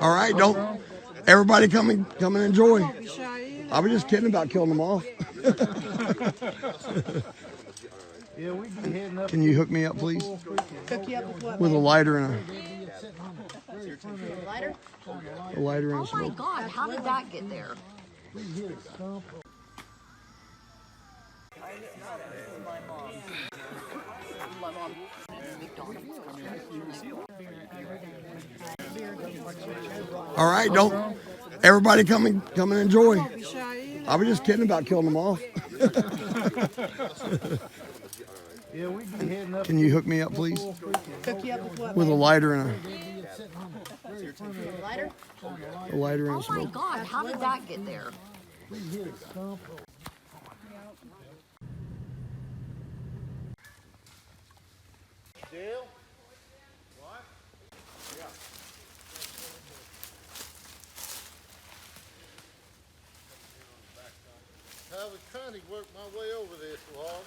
All right, don't everybody come and enjoy. I was just kidding about killing them off. Yeah, we be heading up. Can you hook me up, please? Hook you up with what? With a lighter and Lighter? a lighter and a Oh my smoke. God! How did that get there? All right, don't everybody come and enjoy. I was just kidding about killing them off. Yeah, we be heading up. Can you hook me up, please? Hook you up with what? With a lighter and Lighter? a lighter and a Oh my smoke. God! How did that get there? Dale? What? Yeah. I was trying to work my way over this log.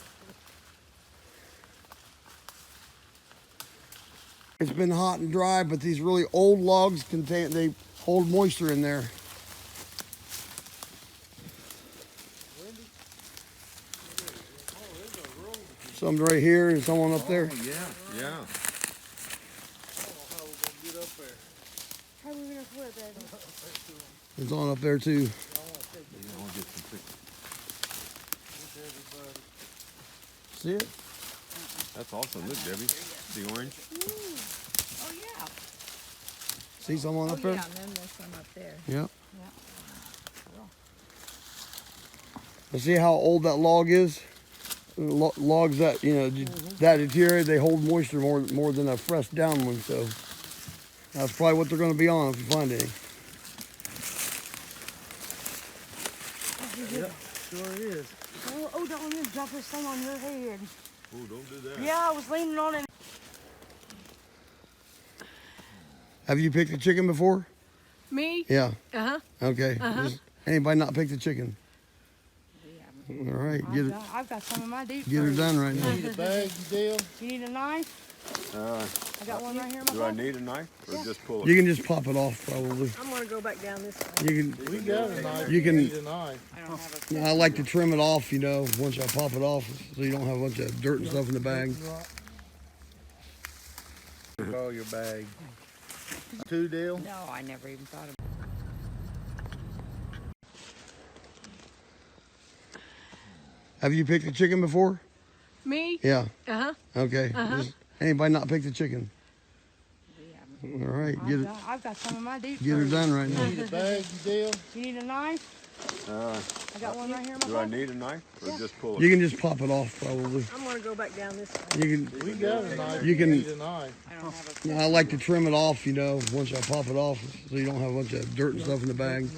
It's been hot and dry, but these really old logs they hold moisture in there. Some right here and someone up there. Yeah, yeah. How are we gonna flip it? There's one up there too. See it? That's awesome. Look, Debbie, the orange. Oh yeah. See someone up there? Yeah, and then there's some up there. Yep. But see how old that log is? Logs that, that deteriorate, they hold moisture more than a fresh down one. So that's probably what they're going to be on if you find any. Yep, sure is. Oh, don't let me drop this thing on your head. Oh, don't do that. Yeah, I was leaning on it. Have you picked a chicken before? Me? Yeah. Uh-huh. Okay. Does anybody not pick the chicken? All right, I've got some of my deep. get her done right now. Need a bag, Dale? You need a knife? Uh, I got one right here in my do I pocket. need a knife or just pull it? You can just pop it off probably. I'm gonna go back down this way. You can. We got a knife. You can- Need a knife. I don't have I like to trim it off, once I pop it off, so you don't have a bunch of dirt and stuff in the bag. Call your bag. Two, Dale? No, I never even thought of it. Have you picked a chicken before? Me? Yeah. Uh-huh. Okay. Does anybody not pick the chicken? All right, I've got some of my deep. get her done right now. Need a bag, Dale? You need a knife? I got one right here in my Do I pocket. need a knife or just pull it? You can just pop it off probably. I'm gonna go back down this way. You can. We got a knife. You can- Need a knife. I don't have a I like to trim it off, once I pop it off, so you don't have a bunch of dirt and stuff in the bag.